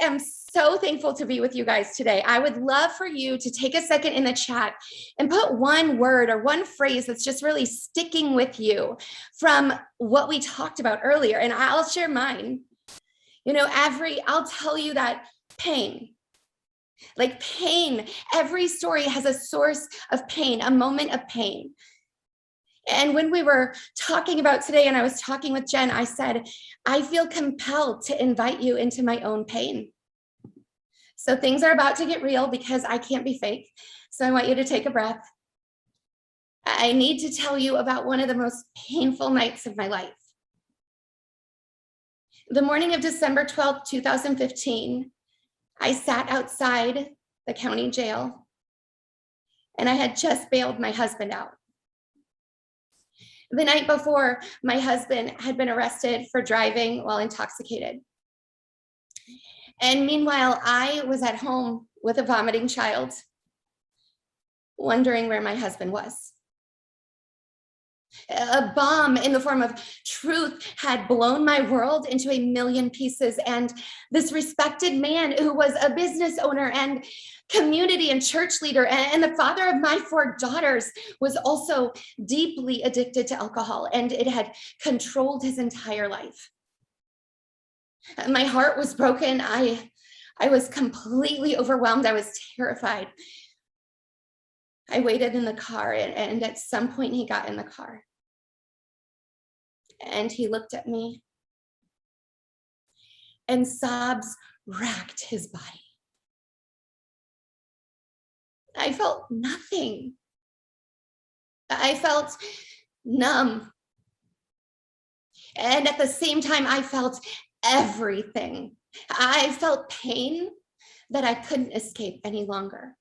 I am so thankful to be with you guys today. I would love for you to take a second in the chat and put one word or one phrase that's just really sticking with you from what we talked about earlier. And I'll share mine. I'll tell you that pain, every story has a source of pain, a moment of pain. And when we were talking about today, and I was talking with Jen, I said, I feel compelled to invite you into my own pain. So things are about to get real because I can't be fake. So I want you to take a breath. I need to tell you about one of the most painful nights of my life. The morning of December 12th, 2015, I sat outside the county jail, and I had just bailed my husband out. The night before, my husband had been arrested for driving while intoxicated. And meanwhile, I was at home with a vomiting child, wondering where my husband was. A bomb in the form of truth had blown my world into a million pieces. And this respected man who was a business owner and community and church leader and the father of my 4 daughters was also deeply addicted to alcohol, and it had controlled his entire life. My heart was broken. I was completely overwhelmed. I was terrified. I waited in the car, and at some point he got in the car. And he looked at me, and sobs racked his body. I felt nothing. I felt numb. And at the same time, I felt everything. I felt pain that I couldn't escape any longer.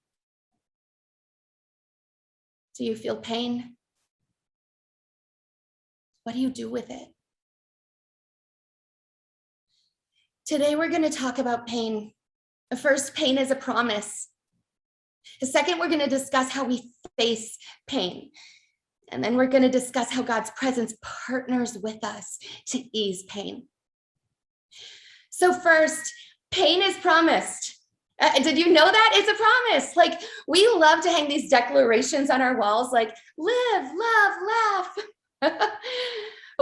Do you feel pain? What do you do with it? Today, we're going to talk about pain. First, pain is a promise. Second, we're going to discuss how we face pain. And then we're going to discuss how God's presence partners with us to ease pain. So first, pain is promised. Did you know that? It's a promise. Like, we love to hang these declarations on our walls, like live, love, laugh.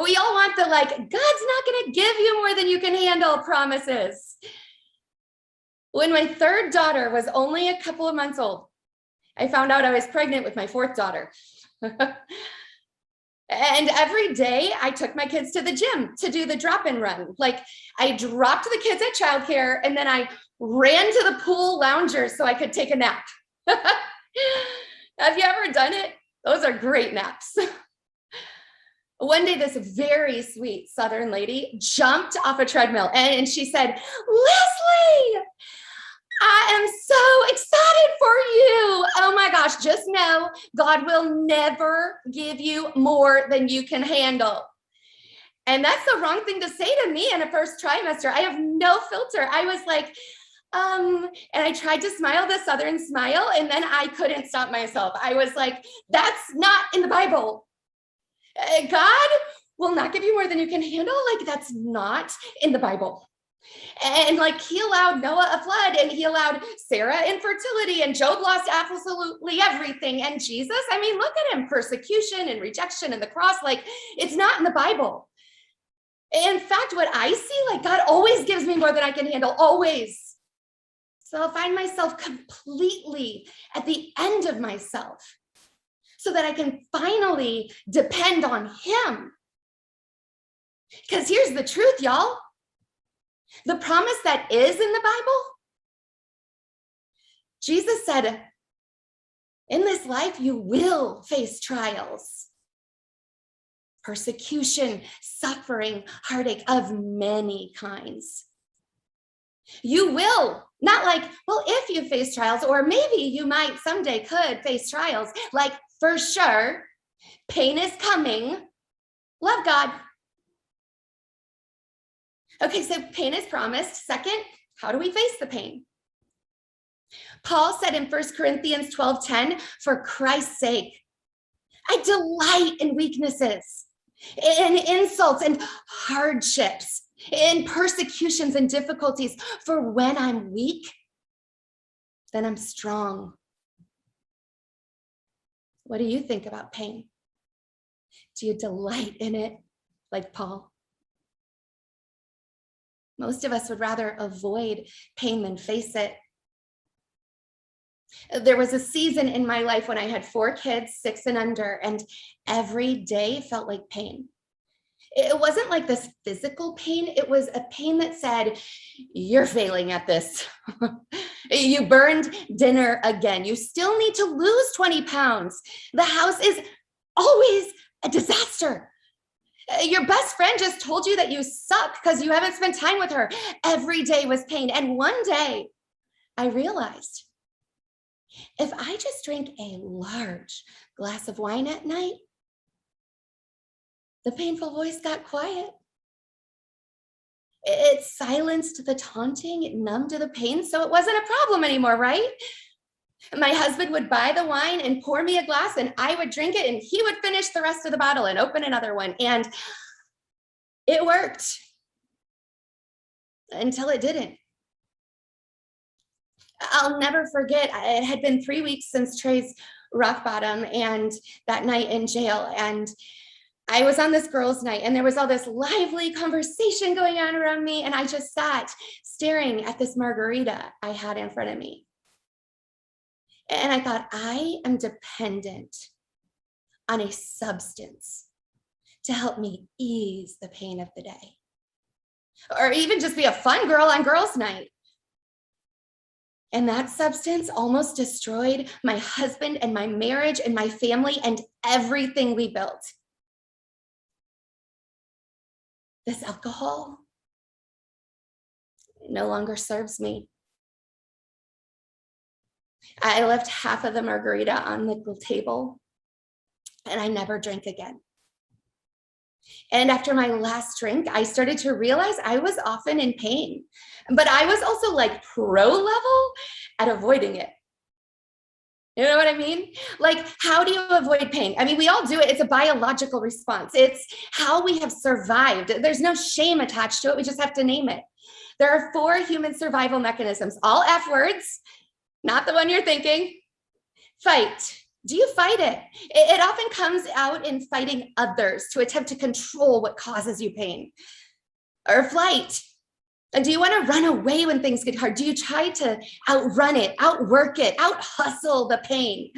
We all want the God's not going to give you more than you can handle promises. When my 3rd daughter was only a couple of months old, I found out I was pregnant with my 4th daughter. And every day I took my kids to the gym to do the drop-in run. I dropped the kids at childcare, and then I ran to the pool loungers so I could take a nap. Have you ever done it? Those are great naps. One day, this very sweet Southern lady jumped off a treadmill and she said, Leslie, I am so excited for you. Oh my gosh, just know God will never give you more than you can handle. And that's the wrong thing to say to me in a first trimester. I have no filter. I was like, and I tried to smile the Southern smile, and then I couldn't stop myself. I was like, that's not in the Bible. God will not give you more than you can handle. That's not in the Bible. And he allowed Noah a flood, and he allowed Sarah infertility, and Job lost absolutely everything. And Jesus, look at him, persecution and rejection and the cross. It's not in the Bible. In fact, what I see, God always gives me more than I can handle, always. So I'll find myself completely at the end of myself so that I can finally depend on him. Because here's the truth, y'all. The promise that is in the Bible, Jesus said, in this life, you will face trials, persecution, suffering, heartache of many kinds. You will, not if you face trials, or maybe you might someday could face trials, for sure, pain is coming. Love God. Okay, so pain is promised. Second, how do we face the pain? Paul said in 1 Corinthians 12:10, for Christ's sake, I delight in weaknesses, in insults and hardships. in persecutions and difficulties. For when I'm weak, then I'm strong. What do you think about pain? Do you delight in it like Paul? Most of us would rather avoid pain than face it. There was a season in my life when I had 4 kids, 6 and under, and every day felt like pain. It wasn't like this physical pain. It was a pain that said, you're failing at this. You burned dinner again. You still need to lose 20 pounds. The house is always a disaster. Your best friend just told you that you suck because you haven't spent time with her. Every day was pain. And one day I realized if I just drank a large glass of wine at night, the painful voice got quiet. It silenced the taunting, it numbed the pain, so it wasn't a problem anymore, right? My husband would buy the wine and pour me a glass, and I would drink it, and he would finish the rest of the bottle and open another one. And it worked until it didn't. I'll never forget, it had been 3 weeks since Trey's rock bottom and that night in jail. And I was on this girls' night and there was all this lively conversation going on around me. And I just sat staring at this margarita I had in front of me. And I thought, I am dependent on a substance to help me ease the pain of the day. Or even just be a fun girl on girls' night. And that substance almost destroyed my husband and my marriage and my family and everything we built. This alcohol no longer serves me. I left half of the margarita on the table and I never drank again. And after my last drink, I started to realize I was often in pain, but I was also like pro level at avoiding it. You know what I mean? Like, how do you avoid pain? I mean, we all do it. It's a biological response. It's how we have survived. There's no shame attached to it. We just have to name it. There are 4 human survival mechanisms, all F words, not the one you're thinking. Fight. Do you fight it? It often comes out in fighting others to attempt to control what causes you pain. Or flight. And do you want to run away when things get hard? Do you try to outrun it, outwork it, out-hustle the pain?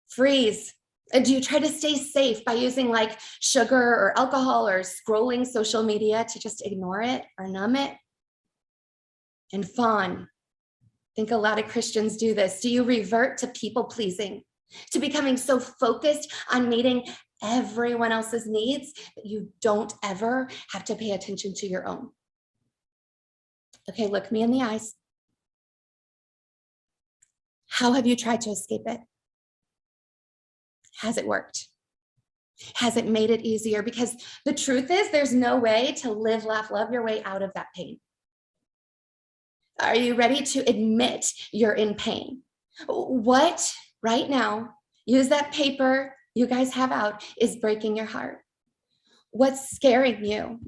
Freeze. And do you try to stay safe by using like sugar or alcohol or scrolling social media to just ignore it or numb it? And fawn. I think a lot of Christians do this. Do you revert to people-pleasing, to becoming so focused on meeting everyone else's needs that you don't ever have to pay attention to your own? Okay, look me in the eyes. How have you tried to escape it? Has it worked? Has it made it easier? Because the truth is, there's no way to live, laugh, love your way out of that pain. Are you ready to admit you're in pain? What right now, use that paper you guys have out, is breaking your heart? What's scaring you?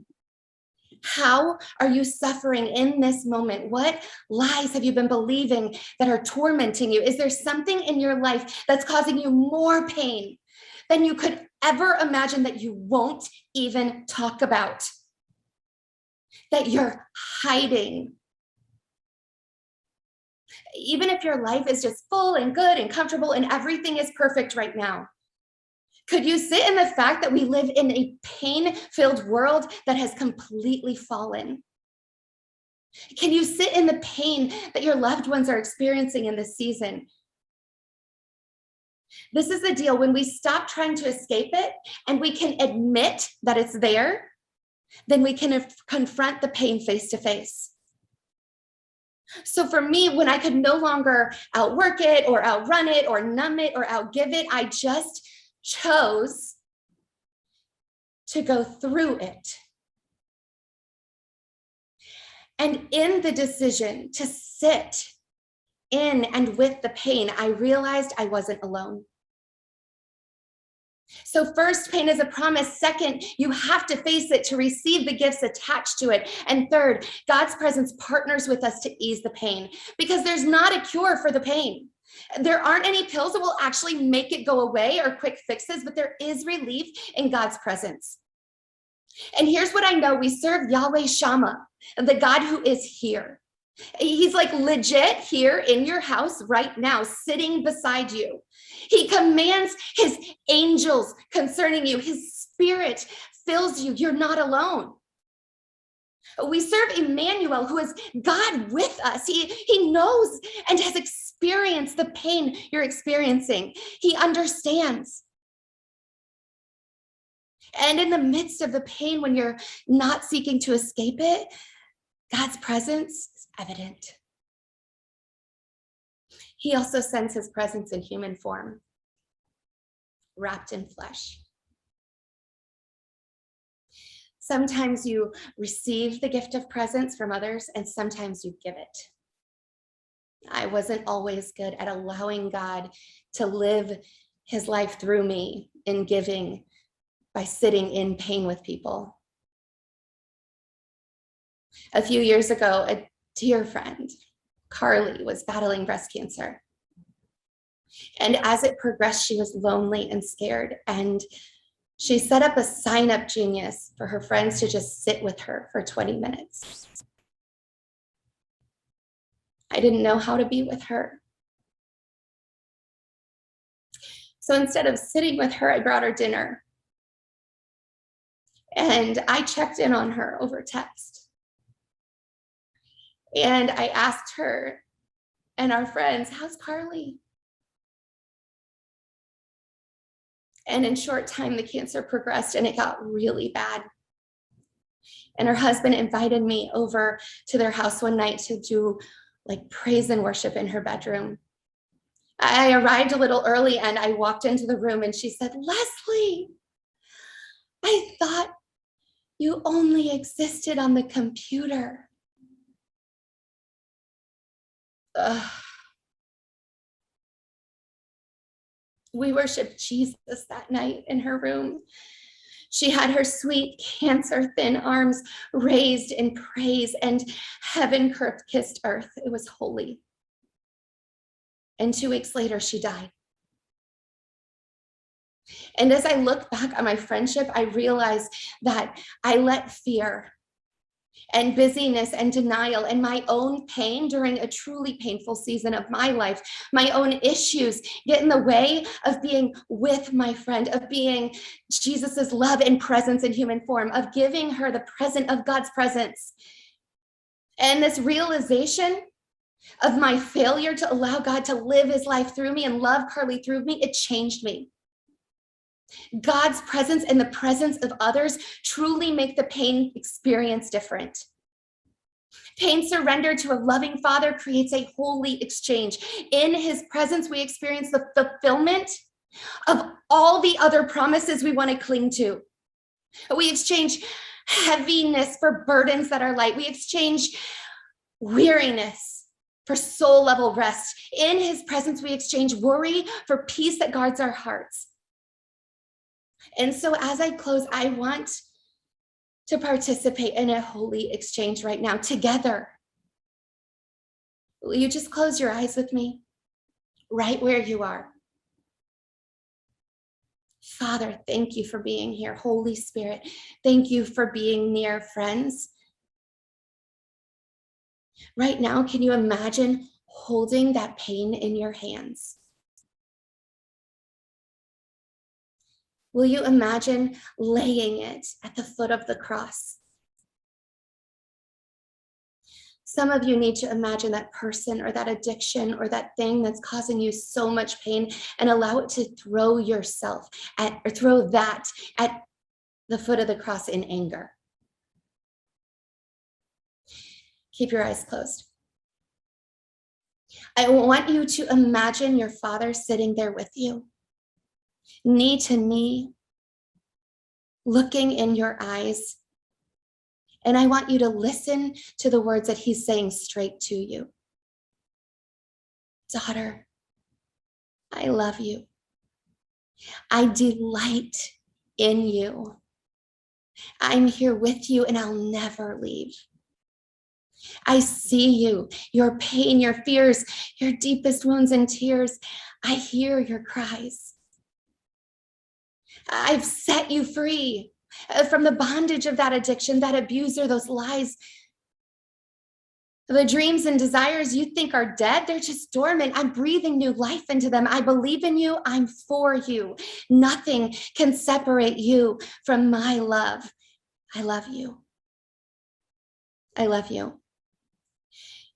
How are you suffering in this moment? What lies have you been believing that are tormenting you? Is there something in your life that's causing you more pain than you could ever imagine that you won't even talk about? That you're hiding? Even if your life is just full and good and comfortable and everything is perfect right now, could you sit in the fact that we live in a pain-filled world that has completely fallen? Can you sit in the pain that your loved ones are experiencing in this season? This is the deal. When we stop trying to escape it and we can admit that it's there, then we can confront the pain face to face. So for me, when I could no longer outwork it or outrun it or numb it or outgive it, I just chose to go through it. And in the decision to sit in and with the pain, I realized I wasn't alone. So first, pain is a promise. Second, you have to face it to receive the gifts attached to it. And third, God's presence partners with us to ease the pain, because there's not a cure for the pain. There aren't any pills that will actually make it go away or quick fixes, but there is relief in God's presence. And here's what I know: we serve Yahweh Shammah, the God who is here. He's like legit here in your house right now, sitting beside you. He commands his angels concerning you. His spirit fills you. You're not alone. We serve Emmanuel, who is God with us. He knows and has experienced the pain you're experiencing. He understands. And in the midst of the pain, when you're not seeking to escape it, God's presence is evident. He also sends his presence in human form, wrapped in flesh. Sometimes you receive the gift of presence from others, and sometimes you give it. I wasn't always good at allowing God to live his life through me in giving by sitting in pain with people. A few years ago, a dear friend, Carly, was battling breast cancer. And as it progressed, she was lonely and scared. And she set up a sign-up genius for her friends to just sit with her for 20 minutes. I didn't know how to be with her. So instead of sitting with her, I brought her dinner. And I checked in on her over text. And I asked her and our friends, "How's Carly?" And in short time, the cancer progressed and it got really bad. And her husband invited me over to their house one night to do like praise and worship in her bedroom. I arrived a little early and I walked into the room and she said, "Leslie, I thought you only existed on the computer." Ugh. We worshiped Jesus that night in her room. She had her sweet cancer-thin arms raised in praise, and heaven kissed earth. It was holy. And 2 weeks later, she died. And as I look back on my friendship, I realized that I let fear and busyness and denial and my own pain during a truly painful season of my life, my own issues, get in the way of being with my friend, of being Jesus's love and presence in human form, of giving her the present of God's presence. And this realization of my failure to allow God to live his life through me and love Carly through me, it changed me. God's presence and the presence of others truly make the pain experience different. Pain surrendered to a loving Father creates a holy exchange. In his presence, we experience the fulfillment of all the other promises we want to cling to. We exchange heaviness for burdens that are light. We exchange weariness for soul level rest. In his presence, we exchange worry for peace that guards our hearts. And so as I close, I want to participate in a holy exchange right now together. Will you just close your eyes with me right where you are? Father, thank you for being here. Holy Spirit, thank you for being near, friends. Right now, can you imagine holding that pain in your hands? Will you imagine laying it at the foot of the cross? Some of you need to imagine that person or that addiction or that thing that's causing you so much pain and allow it to throw yourself at, or throw that at the foot of the cross in anger. Keep your eyes closed. I want you to imagine your Father sitting there with you, knee to knee, looking in your eyes. And I want you to listen to the words that he's saying straight to you. Daughter, I love you. I delight in you. I'm here with you and I'll never leave. I see you, your pain, your fears, your deepest wounds and tears. I hear your cries. I've set you free from the bondage of that addiction, that abuser, those lies. The dreams and desires you think are dead, they're just dormant. I'm breathing new life into them. I believe in you. I'm for you. Nothing can separate you from my love. I love you. I love you.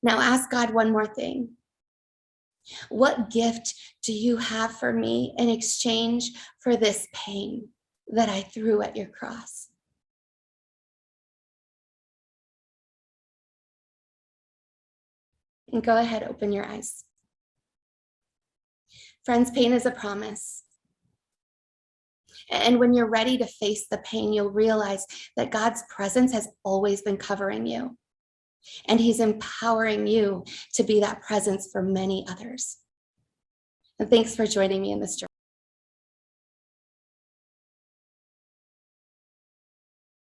Now ask God one more thing. What gift do you have for me in exchange for this pain that I threw at your cross? And go ahead, open your eyes. Friends, pain is a promise. And when you're ready to face the pain, you'll realize that God's presence has always been covering you. And he's empowering you to be that presence for many others. And thanks for joining me in this journey.